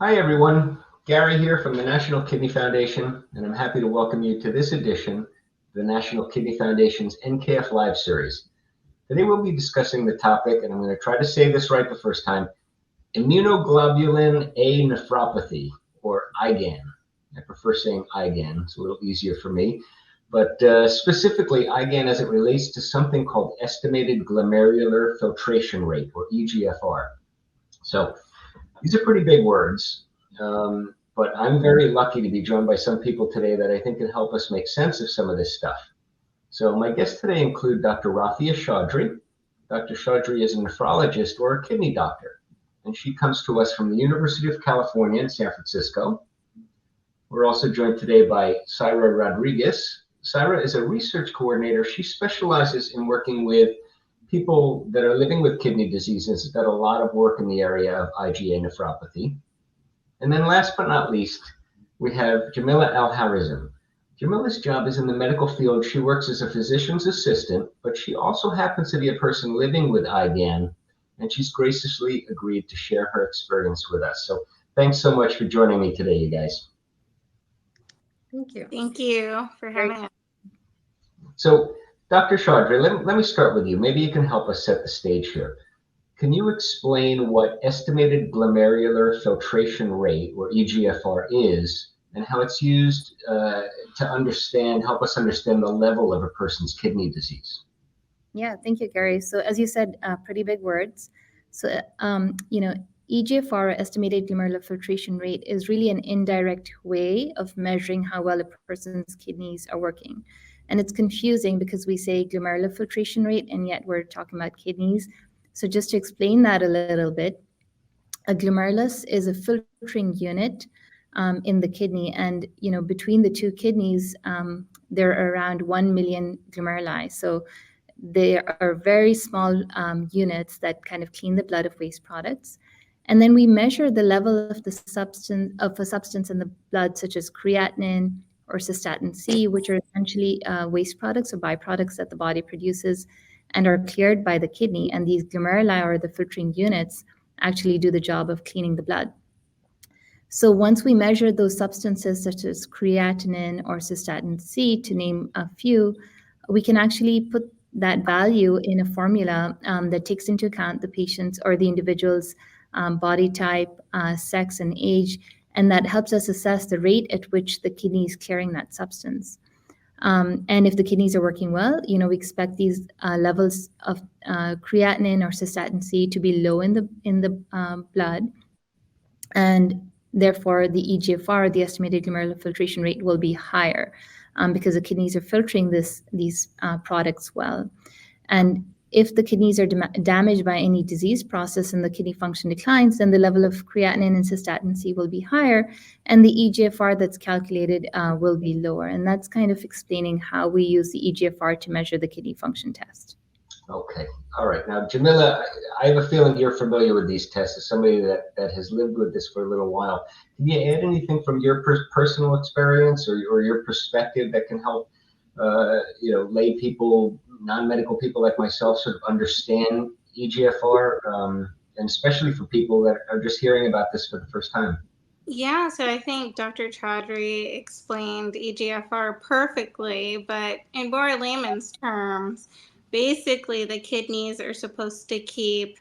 Hi, everyone. Gary here from the National Kidney Foundation, and I'm happy to welcome you to this edition of the National Kidney Foundation's NKF Live series. Today we'll be discussing the topic, and I'm going to try to say this right the first time, immunoglobulin A nephropathy, or IgAN. I prefer saying IgAN, it's a little easier for me. But specifically, IgAN as it relates to something called estimated glomerular filtration rate, or eGFR. So these are pretty big words, but I'm very lucky to be joined by some people today that I think can help us make sense of some of this stuff. So my guests today include Dr. Rafia Chaudhry. Dr. Chaudhry is a nephrologist or a kidney doctor, and she comes to us from the University of California in San Francisco. We're also joined today by Saira Rodriguez. Saira is a research coordinator. She specializes in working with people that are living with kidney diseases, done a lot of work in the area of IgA nephropathy. And then last but not least, we have Jamila Al-Harizm. Jamila's job is in the medical field. She works as a physician's assistant, but she also happens to be a person living with IgAN, and she's graciously agreed to share her experience with us. So thanks so much for joining me today, you guys. Thank you. Thank you for having us. So, Dr. Chaudhry, let me start with you. Maybe you can help us set the stage here. Can you explain what estimated glomerular filtration rate, or eGFR, is, and how it's used to help us understand the level of a person's kidney disease? Yeah, thank you, Gary. So as you said, pretty big words. So, eGFR, estimated glomerular filtration rate, is really an indirect way of measuring how well a person's kidneys are working. And it's confusing because we say glomerular filtration rate, and yet we're talking about kidneys. So just to explain that a little bit, a glomerulus is a filtering unit in the kidney. And, between the two kidneys, there are around 1 million glomeruli. So they are very small units that kind of clean the blood of waste products. And then we measure the level of a substance in the blood, such as creatinine or cystatin C, which are essentially waste products or byproducts that the body produces and are cleared by the kidney. And these glomeruli, or the filtering units, actually do the job of cleaning the blood. So once we measure those substances, such as creatinine or cystatin C, to name a few, we can actually put that value in a formula that takes into account the patient's or the individual's body type, sex, and age, and that helps us assess the rate at which the kidney is clearing that substance. And if the kidneys are working well, we expect these levels of creatinine or cystatin C to be low in the blood, and therefore the eGFR, the estimated glomerular filtration rate, will be higher because the kidneys are filtering these products well. And if the kidneys are damaged by any disease process and the kidney function declines, then the level of creatinine and cystatin C will be higher, and the eGFR that's calculated will be lower. And that's kind of explaining how we use the eGFR to measure the kidney function test. Okay. All right. Now, Jamila, I have a feeling you're familiar with these tests as somebody that has lived with this for a little while. Can you add anything from your personal experience or your perspective that can help lay people, non-medical people like myself, sort of understand eGFR, and especially for people that are just hearing about this for the first time? Yeah, so I think Dr. Chaudhry explained eGFR perfectly, but in more layman's terms, basically the kidneys are supposed to keep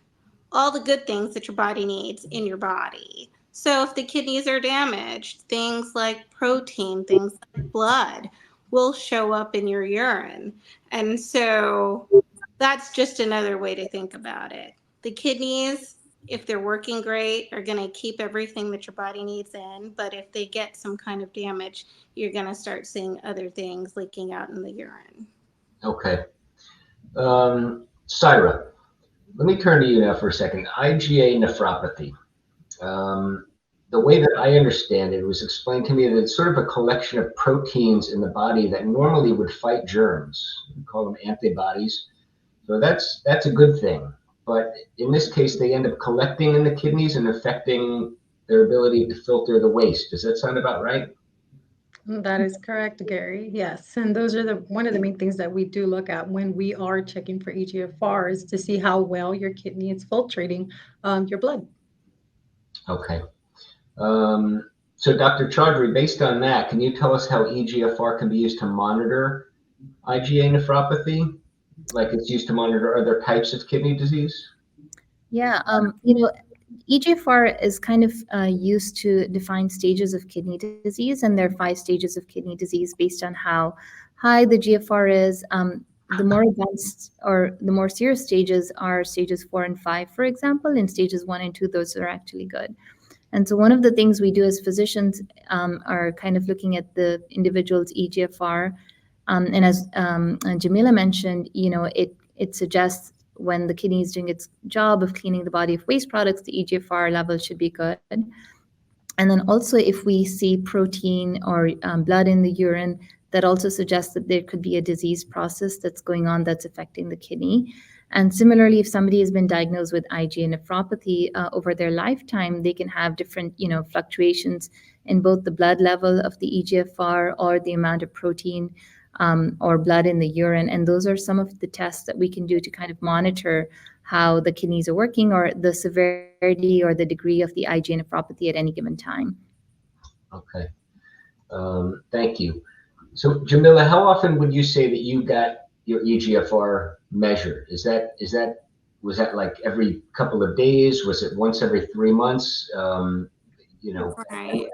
all the good things that your body needs in your body. So if the kidneys are damaged, things like protein, things like blood will show up in your urine. And so that's just another way to think about it. The kidneys, if they're working great, are going to keep everything that your body needs in. But if they get some kind of damage, you're going to start seeing other things leaking out in the urine. Okay. Saira, let me turn to you now for a second. IgA nephropathy. The way that I understand it was explained to me that it's sort of a collection of proteins in the body that normally would fight germs. We call them antibodies. So that's a good thing. But in this case, they end up collecting in the kidneys and affecting their ability to filter the waste. Does that sound about right? That is correct, Gary. Yes, and those are one of the main things that we do look at when we are checking for eGFR, is to see how well your kidney is filtrating your blood. Okay. So Dr. Chaudhry, based on that, can you tell us how eGFR can be used to monitor IgA nephropathy, like it's used to monitor other types of kidney disease? Yeah, eGFR is kind of used to define stages of kidney disease, and there are 5 stages of kidney disease based on how high the GFR is. The more advanced or the more serious stages are stages 4 and 5, for example. In stages 1 and 2, those are actually good. And so one of the things we do as physicians are kind of looking at the individual's eGFR. And as Jamila mentioned, it suggests when the kidney is doing its job of cleaning the body of waste products, the eGFR level should be good. And then also if we see protein or blood in the urine, that also suggests that there could be a disease process that's going on that's affecting the kidney. And similarly, if somebody has been diagnosed with IgA nephropathy over their lifetime, they can have different, fluctuations in both the blood level of the eGFR or the amount of protein or blood in the urine. And those are some of the tests that we can do to kind of monitor how the kidneys are working or the severity or the degree of the IgA nephropathy at any given time. Okay. Thank you. So Jamila, how often would you say that you got your eGFR measured? Was that like every couple of days? Was it once every 3 months? Right.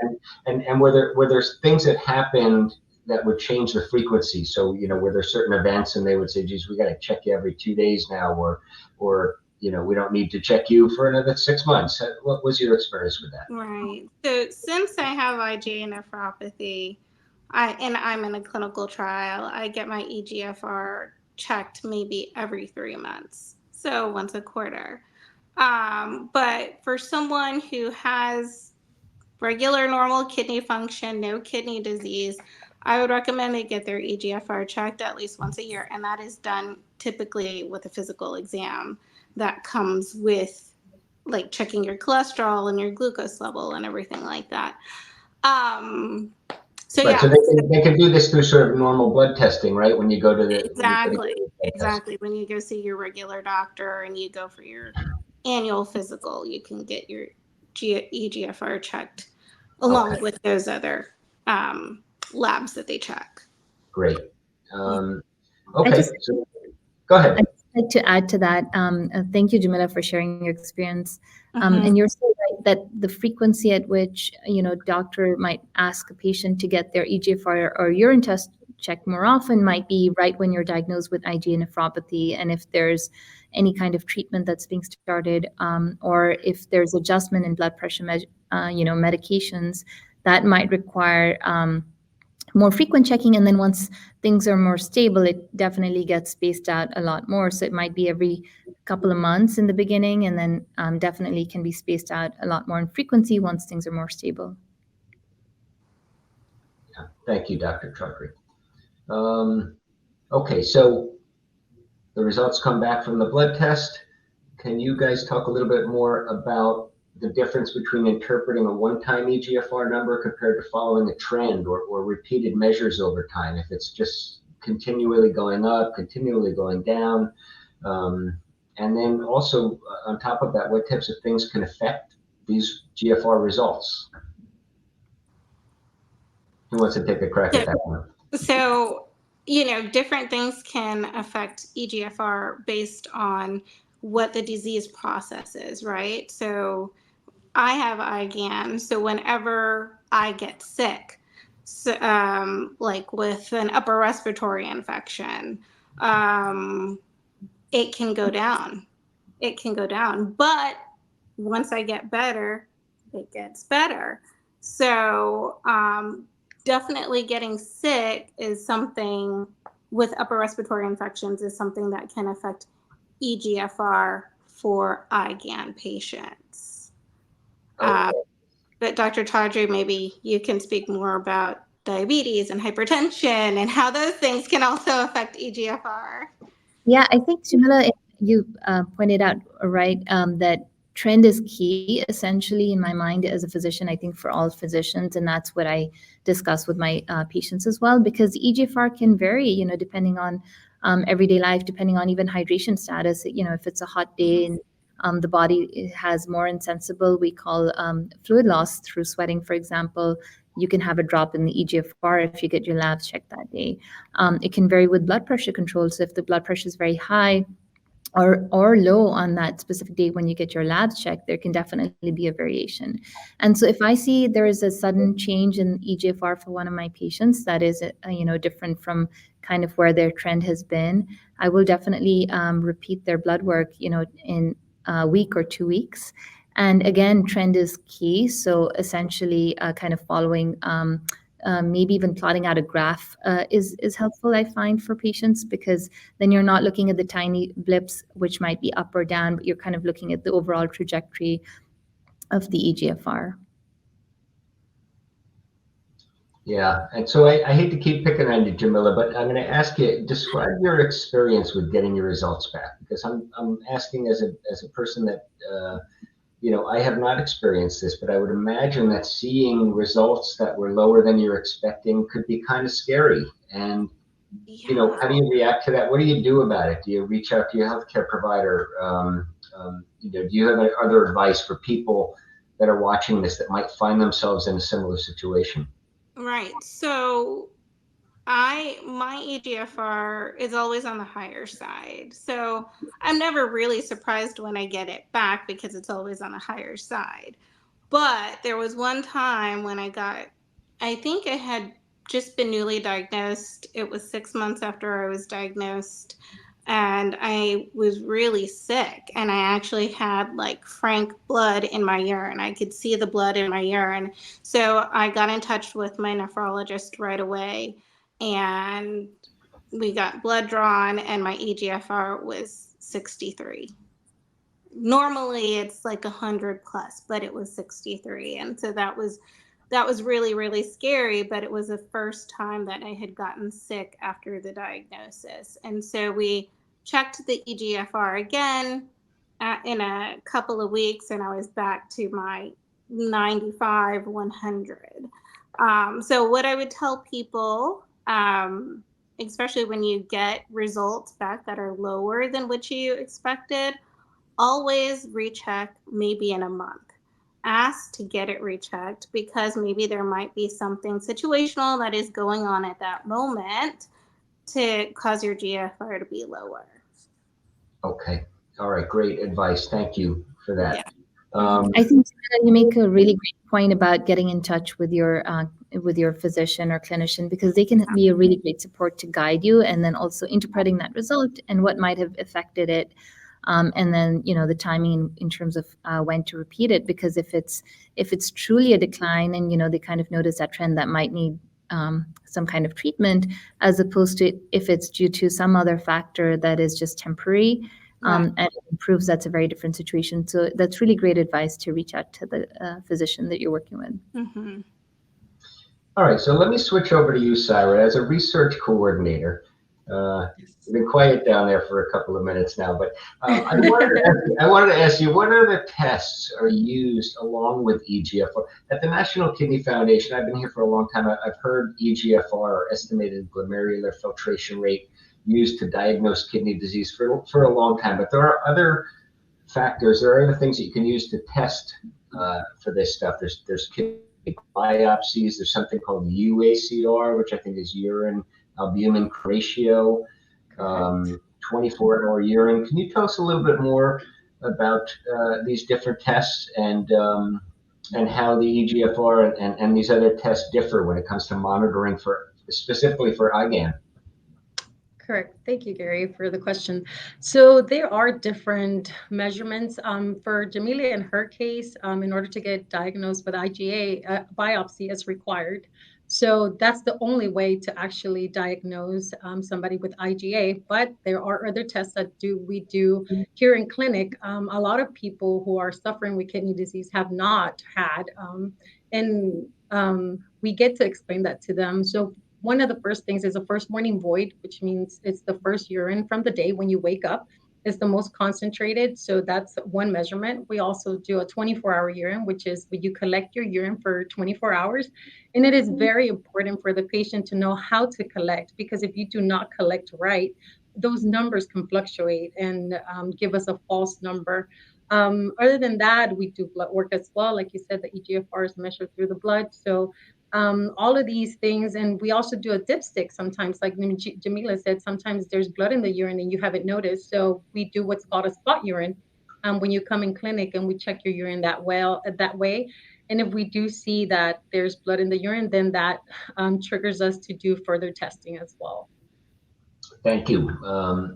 And were there things that happened that would change the frequency? So, were there certain events and they would say, geez, we got to check you every 2 days now, or we don't need to check you for another 6 months. What was your experience with that? Right. So since I have IgA nephropathy, I'm in a clinical trial, I get my eGFR checked maybe every 3 months, so once a quarter. But for someone who has regular normal kidney function, no kidney disease, I would recommend they get their eGFR checked at least once a year, and that is done typically with a physical exam that comes with like checking your cholesterol and your glucose level and everything like that. So right, yeah, so they can do this through sort of normal blood testing, right? When you go to the exactly. When you go see your regular doctor and you go for your annual physical, you can get your eGFR checked along with those other labs that they check. Great. Okay, so go ahead. I'd like to add to that. Thank you, Jamila, for sharing your experience. And you're so right that the frequency at which doctor might ask a patient to get their eGFR or urine test checked more often might be right when you're diagnosed with IgA nephropathy, and if there's any kind of treatment that's being started, or if there's adjustment in blood pressure, medications that might require more frequent checking. And then once things are more stable, it definitely gets spaced out a lot more. So it might be every couple of months in the beginning, and then definitely can be spaced out a lot more in frequency once things are more stable. Yeah. Thank you, Dr. Chaudhry. Okay, so the results come back from the blood test. Can you guys talk a little bit more about the difference between interpreting a one-time eGFR number compared to following a trend or repeated measures over time? If it's just continually going up, continually going down, and then also on top of that, what types of things can affect these GFR results? Who wants to take a crack at that one? So, different things can affect eGFR based on what the disease process is, right? So I have IgAN, so whenever I get sick, like with an upper respiratory infection, it can go down. It can go down, but once I get better, it gets better. So definitely getting sick is something with upper respiratory infections is something that can affect eGFR for IgAN patients. Okay. But Dr. Chaudhry, maybe you can speak more about diabetes and hypertension and how those things can also affect eGFR. Yeah, I think, Jamila, you pointed out, right, that trend is key, essentially, in my mind as a physician, I think for all physicians, and that's what I discuss with my patients as well, because eGFR can vary, depending on everyday life, depending on even hydration status. If it's a hot day the body has more insensible, we call fluid loss through sweating, for example. You can have a drop in the eGFR if you get your labs checked that day. It can vary with blood pressure control. So if the blood pressure is very high or low on that specific day when you get your labs checked, there can definitely be a variation. And so if I see there is a sudden change in eGFR for one of my patients that is, different from kind of where their trend has been, I will definitely repeat their blood work, in a week or 2 weeks. And again, trend is key. So essentially, kind of following. Maybe even plotting out a graph is helpful, I find, for patients, because then you're not looking at the tiny blips, which might be up or down, but you're kind of looking at the overall trajectory of the eGFR. Yeah, and so I hate to keep picking on you, Jamila, but I'm going to ask you, describe your experience with getting your results back, because I'm asking as a person that I have not experienced this, but I would imagine that seeing results that were lower than you're expecting could be kind of scary. And how do you react to that? What do you do about it? Do you reach out to your healthcare provider? Do you have other advice for people that are watching this that might find themselves in a similar situation? Right. So my eGFR is always on the higher side. So I'm never really surprised when I get it back because it's always on the higher side. But there was one time when I think I had just been newly diagnosed. It was 6 months after I was diagnosed. And I was really sick. And I actually had like frank blood in my urine. I could see the blood in my urine. So I got in touch with my nephrologist right away. And we got blood drawn, and my eGFR was 63. Normally it's like 100 plus, but it was 63. And so that was really, really scary, but it was the first time that I had gotten sick after the diagnosis. And so we checked the eGFR again in a couple of weeks, and I was back to my 95, 100. So what I would tell people, especially when you get results back that are lower than what you expected, always recheck maybe in a month. Ask to get it rechecked because maybe there might be something situational that is going on at that moment to cause your GFR to be lower. Okay. All right. Great advice. Thank you for that. Yeah. I think you make a really great point about getting in touch with your physician or clinician, because they can be a really great support to guide you, and then also interpreting that result and what might have affected it. And then the timing in terms of when to repeat it, because if it's truly a decline and they kind of notice that trend, that might need some kind of treatment, as opposed to if it's due to some other factor that is just temporary and it improves, that's a very different situation. So that's really great advice to reach out to the physician that you're working with. Mm-hmm. All right, so let me switch over to you, Syra, as a research coordinator. You've been quiet down there for a couple of minutes now, but I wanted to ask you, what other tests are used along with eGFR? At the National Kidney Foundation, I've been here for a long time. I've heard eGFR, or estimated glomerular filtration rate, used to diagnose kidney disease for a long time, but there are other factors, there are other things that you can use to test for this stuff. There's kidney biopsies, there's something called UACR, which I think is urine albumin ratio, 24-hour urine. Can you tell us a little bit more about these different tests and how the eGFR and these other tests differ when it comes to monitoring specifically for IgAN? Correct. Thank you, Gary, for the question. So there are different measurements. For Jamila, in her case, in order to get diagnosed with IgA, biopsy is required. So that's the only way to actually diagnose somebody with IgA. But there are other tests that we do here in clinic. A lot of people who are suffering with kidney disease have not had, and we get to explain that to them. So one of the first things is a first morning void, which means it's the first urine from the day when you wake up. It's the most concentrated. So that's one measurement. We also do a 24-hour urine, which is when you collect your urine for 24 hours. And it is very important for the patient to know how to collect, because if you do not collect right, those numbers can fluctuate and give us a false number. Other than that, we do blood work as well. Like you said, the eGFR is measured through the blood. So all of these things, and we also do a dipstick sometimes. Like Jamila said, sometimes there's blood in the urine and you haven't noticed. So we do what's called a spot urine when you come in clinic, and we check your urine that way. And if we do see that there's blood in the urine, then that triggers us to do further testing as well. Thank you.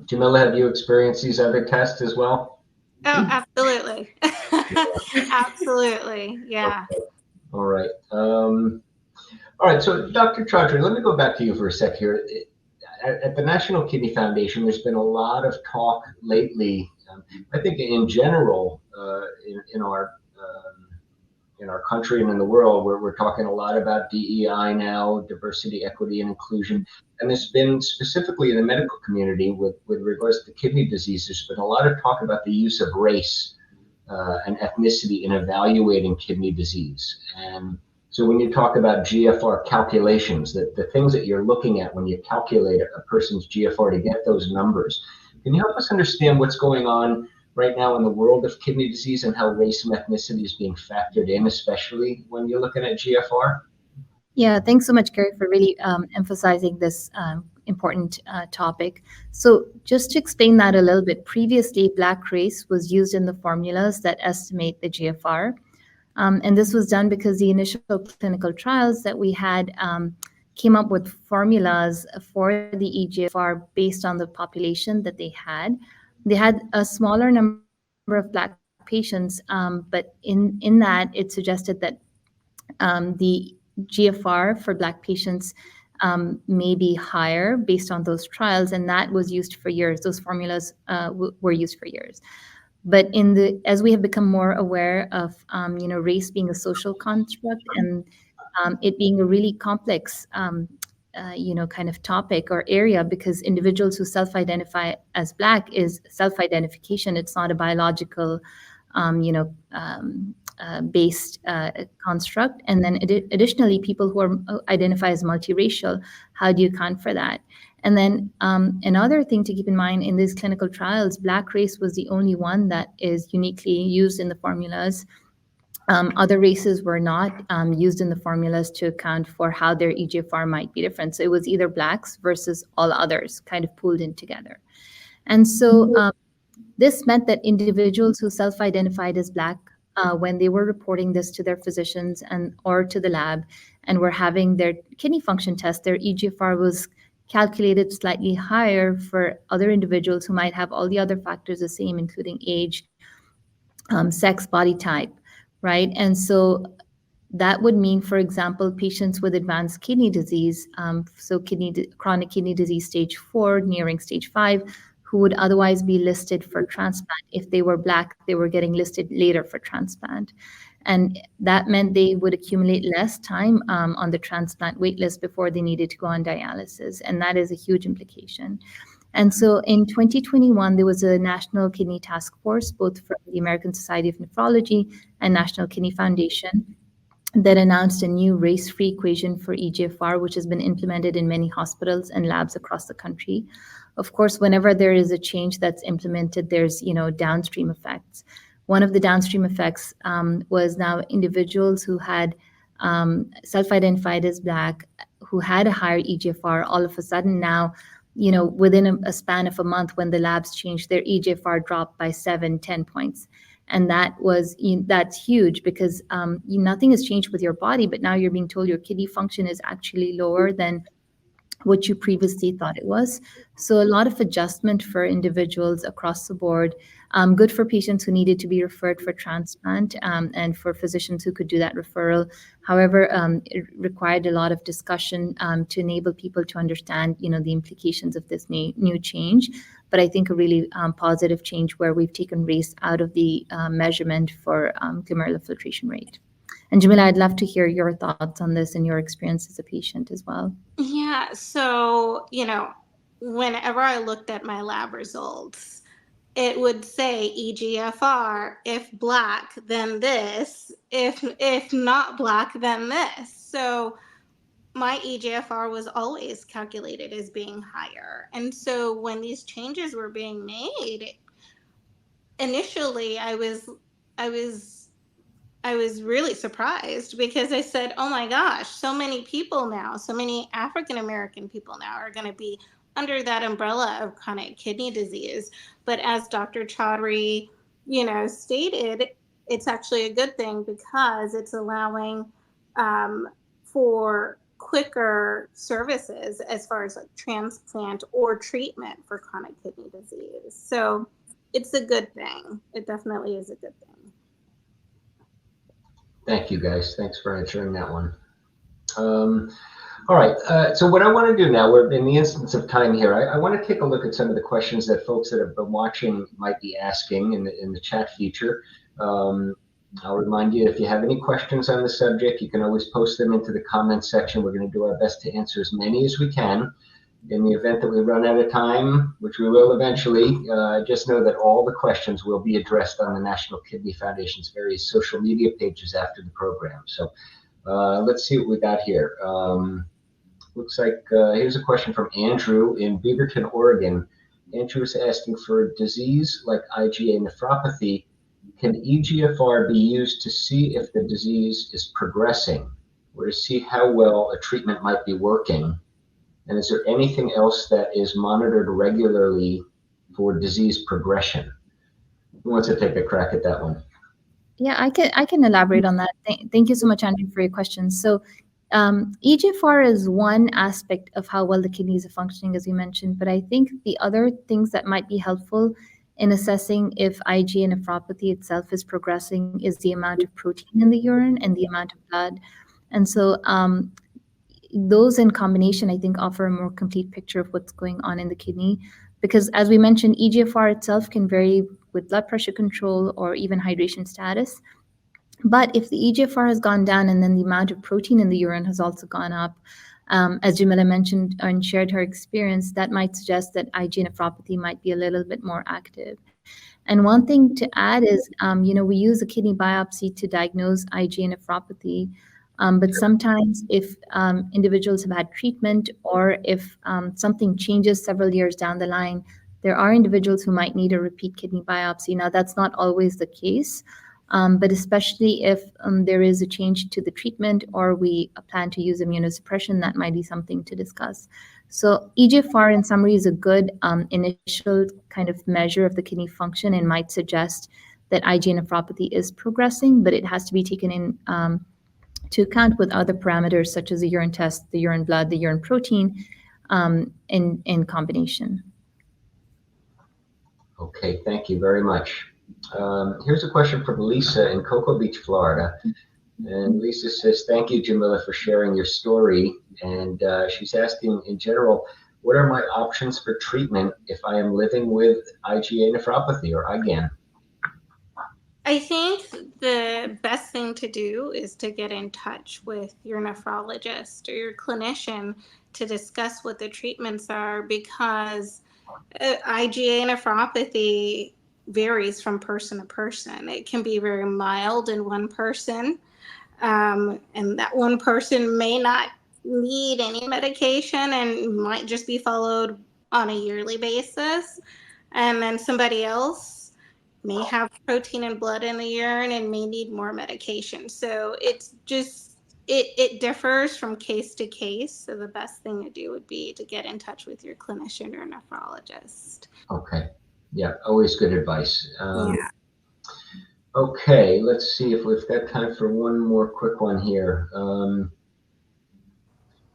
Jamila, have you experienced these other tests as well? Oh, absolutely. Absolutely. Yeah. Okay. All right. All right. So, Dr. Chaudhry, let me go back to you for a sec here. At the National Kidney Foundation, there's been a lot of talk lately. I think in general, in our country and in the world, where we're talking a lot about DEI now, diversity, equity, and inclusion. And there's been specifically in the medical community with regards to kidney disease, there's been a lot of talk about the use of race and ethnicity in evaluating kidney disease. And so when you talk about GFR calculations, the things that you're looking at when you calculate a person's GFR to get those numbers, can you help us understand what's going on right now in the world of kidney disease and how race and ethnicity is being factored in, especially when you're looking at GFR? Yeah, thanks so much, Gary, for really emphasizing this important topic. So just to explain that a little bit, previously, Black race was used in the formulas that estimate the GFR. And this was done because the initial clinical trials that we had came up with formulas for the eGFR based on the population that they had. They had a smaller number of Black patients, but in that, it suggested that the GFR for Black patients may be higher based on those trials, and that was used for years. Those formulas were used for years. But as we have become more aware of race being a social construct and it being a really complex kind of topic or area, because individuals who self-identify as Black is self-identification. It's not a biological based construct. And then additionally, people who identify as multiracial, how do you account for that? And then another thing to keep in mind in these clinical trials, Black race was the only one that is uniquely used in the formulas. Other races were not used in the formulas to account for how their eGFR might be different. So it was either Blacks versus all others kind of pooled in together. And so this meant that individuals who self-identified as Black, when they were reporting this to their physicians or to the lab and were having their kidney function test, their eGFR was calculated slightly higher for other individuals who might have all the other factors the same, including age, sex, body type, right? And so that would mean, for example, patients with advanced kidney disease, so chronic kidney disease stage 4, nearing stage 5, who would otherwise be listed for transplant. If they were Black, they were getting listed later for transplant. And that meant they would accumulate less time on the transplant wait list before they needed to go on dialysis. And that is a huge implication. And so in 2021, there was a National Kidney Task Force, both from the American Society of Nephrology and National Kidney Foundation, that announced a new race-free equation for eGFR, which has been implemented in many hospitals and labs across the country. Of course, whenever there is a change that's implemented, there's downstream effects. One of the downstream effects was now individuals who had self-identified as Black, who had a higher eGFR, all of a sudden now, within a span of a month, when the labs changed, their eGFR dropped by 7-10 points. And that's huge, because nothing has changed with your body, but now you're being told your kidney function is actually lower than what you previously thought it was. So a lot of adjustment for individuals across the board, good for patients who needed to be referred for transplant, and for physicians who could do that referral. However, it required a lot of discussion to enable people to understand, the implications of this new change. But I think a really positive change where we've taken race out of the measurement for glomerular filtration rate. And Jamila, I'd love to hear your thoughts on this and your experience as a patient as well. Yeah, so, whenever I looked at my lab results, it would say eGFR, if Black, then this, if not Black, then this. So my eGFR was always calculated as being higher. And so when these changes were being made, initially I was really surprised because I said, oh my gosh, so many people now, so many African American people now are going to be under that umbrella of chronic kidney disease. But as Dr. Chaudhry, stated, it's actually a good thing because it's allowing for quicker services as far as like transplant or treatment for chronic kidney disease. So it's a good thing. It definitely is a good thing. Thank you, guys. Thanks for answering that one. All right. So what I want to do now, we're in the instance of time here. I want to take a look at some of the questions that folks that have been watching might be asking in the chat feature. I'll remind you, if you have any questions on the subject, you can always post them into the comments section. We're going to do our best to answer as many as we can. In the event that we run out of time, which we will eventually, just know that all the questions will be addressed on the National Kidney Foundation's various social media pages after the program. So let's see what we got here. Looks like here's a question from Andrew in Beaverton, Oregon. Andrew is asking, for a disease like IgA nephropathy, can eGFR be used to see if the disease is progressing or to see how well a treatment might be working? And is there anything else that is monitored regularly for disease progression? Who wants to take a crack at that one? Yeah, I can elaborate on that. Thank you so much, Andrew, for your question. So eGFR is one aspect of how well the kidneys are functioning, as you mentioned, but I think the other things that might be helpful in assessing if IgA nephropathy itself is progressing is the amount of protein in the urine and the amount of blood. And so those in combination, I think, offer a more complete picture of what's going on in the kidney. Because as we mentioned, eGFR itself can vary with blood pressure control or even hydration status. But if the eGFR has gone down and then the amount of protein in the urine has also gone up, as Jamila mentioned and shared her experience, that might suggest that IgA nephropathy might be a little bit more active. And one thing to add is, we use a kidney biopsy to diagnose IgA nephropathy. But sometimes if individuals have had treatment or if something changes several years down the line, there are individuals who might need a repeat kidney biopsy. Now, that's not always the case, but especially if there is a change to the treatment or we plan to use immunosuppression, that might be something to discuss. So eGFR, in summary, is a good initial kind of measure of the kidney function and might suggest that IgA nephropathy is progressing, but it has to be taken in to account with other parameters such as the urine test, the urine blood, the urine protein in combination. Okay, thank you very much. Here's a question from Lisa in Cocoa Beach, Florida. And Lisa says, thank you, Jamila, for sharing your story. And she's asking, in general, what are my options for treatment if I am living with IgA nephropathy or IgAN? I think the best thing to do is to get in touch with your nephrologist or your clinician to discuss what the treatments are, because IgA nephropathy varies from person to person. It can be very mild in one person, and that one person may not need any medication and might just be followed on a yearly basis. And then somebody else may have protein and blood in the urine and may need more medication. So it's just, it differs from case to case. So the best thing to do would be to get in touch with your clinician or nephrologist. Okay. Yeah, always good advice. Yeah. Okay, let's see if we've got time for one more quick one here.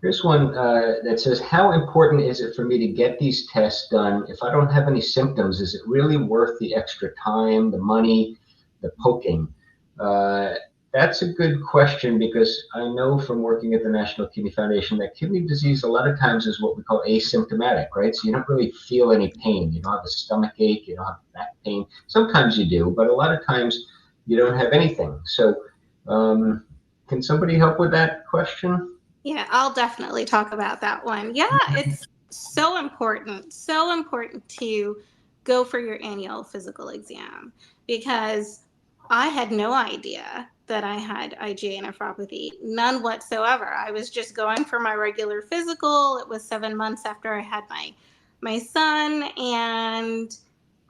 Here's one that says, how important is it for me to get these tests done if I don't have any symptoms? Is it really worth the extra time, the money, the poking? That's a good question, because I know from working at the National Kidney Foundation that kidney disease a lot of times is what we call asymptomatic, right? So you don't really feel any pain. You don't have a stomach ache, you don't have back pain. Sometimes you do, but a lot of times you don't have anything. So can somebody help with that question? Yeah, I'll definitely talk about that one. Yeah, it's so important to go for your annual physical exam, because I had no idea that I had IgA nephropathy, none whatsoever. I was just going for my regular physical. It was 7 months after I had my son, and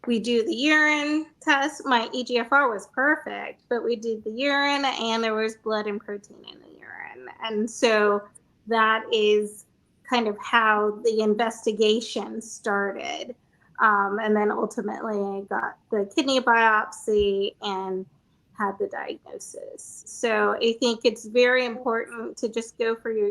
we do the urine test. My eGFR was perfect, but we did the urine and there was blood and protein in the urine. And so that is kind of how the investigation started. And then ultimately I got the kidney biopsy and had the diagnosis. So I think it's very important to just go for your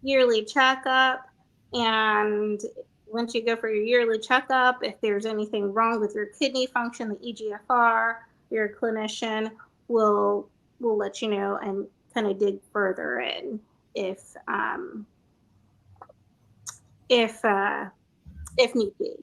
yearly checkup. And once you go for your yearly checkup, if there's anything wrong with your kidney function, the eGFR, your clinician will let you know and kind of dig further in if need be.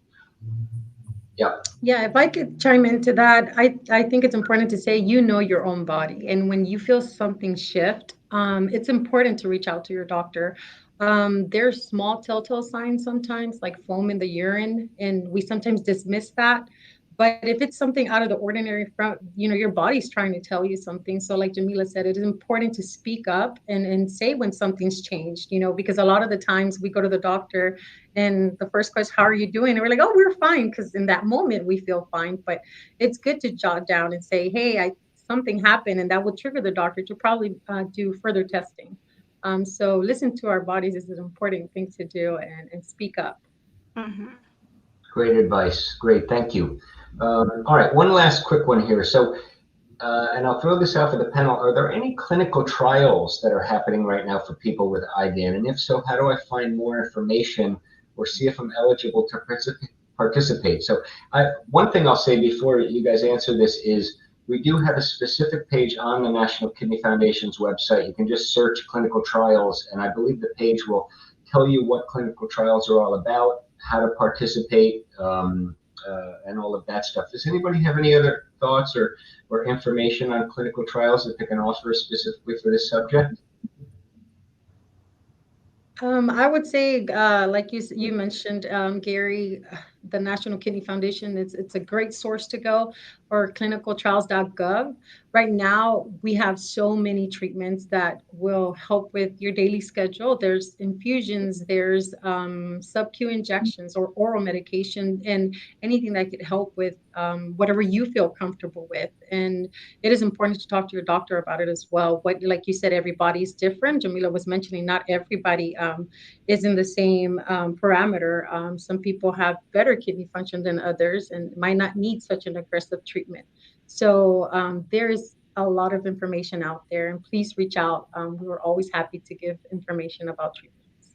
Yeah. Yeah, if I could chime into that, I think it's important to say you know your own body. And when you feel something shift, it's important to reach out to your doctor. There's small telltale signs sometimes, like foam in the urine, and we sometimes dismiss that. But if it's something out of the ordinary, from your body's trying to tell you something. So, like Jamila said, it is important to speak up and say when something's changed. Because a lot of the times we go to the doctor and the first question, how are you doing? And we're like, oh, we're fine. Because in that moment we feel fine. But it's good to jot down and say, hey, something happened. And that will trigger the doctor to probably do further testing. So listen to our bodies is an important thing to do and speak up. Mm-hmm. Great advice. Great. Thank you. All right. One last quick one here. So, and I'll throw this out for the panel. Are there any clinical trials that are happening right now for people with IgAN? And if so, how do I find more information or see if I'm eligible to participate? So one thing I'll say before you guys answer this is we do have a specific page on the National Kidney Foundation's website. You can just search clinical trials, and I believe the page will tell you what clinical trials are all about, how to participate, and all of that stuff. Does anybody have any other thoughts or information on clinical trials that they can offer specifically for this subject? I would say, like you mentioned, Gary, the National Kidney Foundation, it's a great source to go, or clinicaltrials.gov. Right now, we have so many treatments that will help with your daily schedule. There's infusions, there's sub-Q injections or oral medication, and anything that could help with whatever you feel comfortable with. And it is important to talk to your doctor about it as well. Like you said, everybody's different. Jamila was mentioning not everybody is in the same parameter. Some people have better kidney function than others and might not need such an aggressive treatment. So there's a lot of information out there, and please reach out. We're always happy to give information about treatments.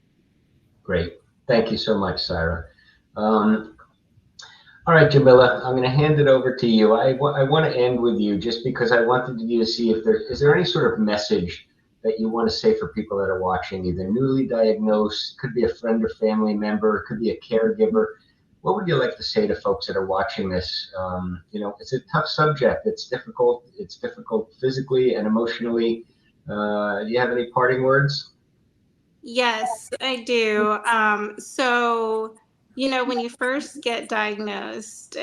Great. Thank you so much, Sarah. All right, Jamila, I'm going to hand it over to you. I want to end with you just because I wanted you to see if is there any sort of message that you want to say for people that are watching, either newly diagnosed, could be a friend or family member, could be a caregiver. What would you like to say to folks that are watching this? It's a tough subject. It's difficult. It's difficult physically and emotionally. Do you have any parting words? Yes, I do. So, when you first get diagnosed,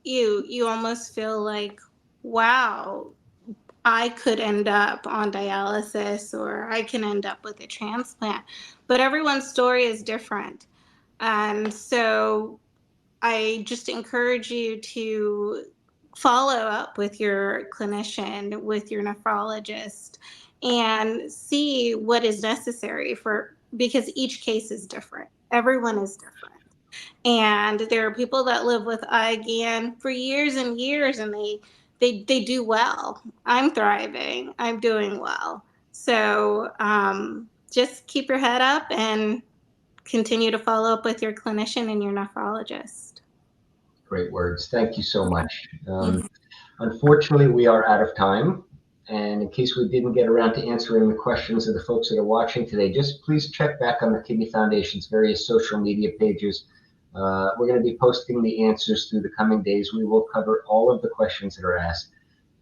you almost feel like, wow, I could end up on dialysis or I can end up with a transplant. But everyone's story is different. And so I just encourage you to follow up with your clinician, with your nephrologist, and see what is necessary because each case is different. Everyone is different. And there are people that live with IgAN for years and years, and they do well. I'm thriving. I'm doing well. So just keep your head up and continue to follow up with your clinician and your nephrologist. Great words. Thank you so much. Unfortunately, we are out of time. And in case we didn't get around to answering the questions of the folks that are watching today, just please check back on the Kidney Foundation's various social media pages. We're going to be posting the answers through the coming days. We will cover all of the questions that are asked.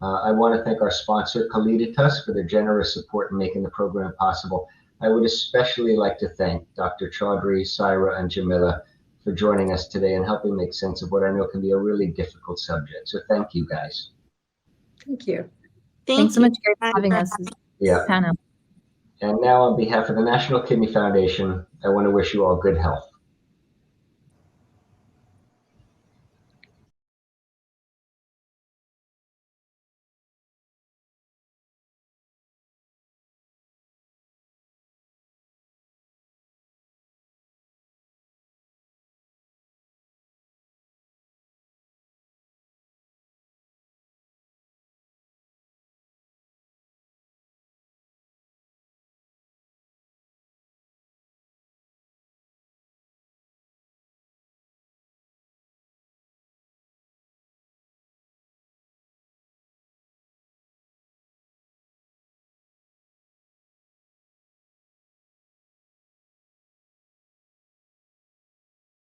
I want to thank our sponsor, Calliditas, for their generous support in making the program possible. I would especially like to thank Dr. Chaudhry, Saira, and Jamila for joining us today and helping make sense of what I know can be a really difficult subject. So thank you, guys. Thank you. Thanks so much for having us. Yeah. Panel. And now on behalf of the National Kidney Foundation, I want to wish you all good health.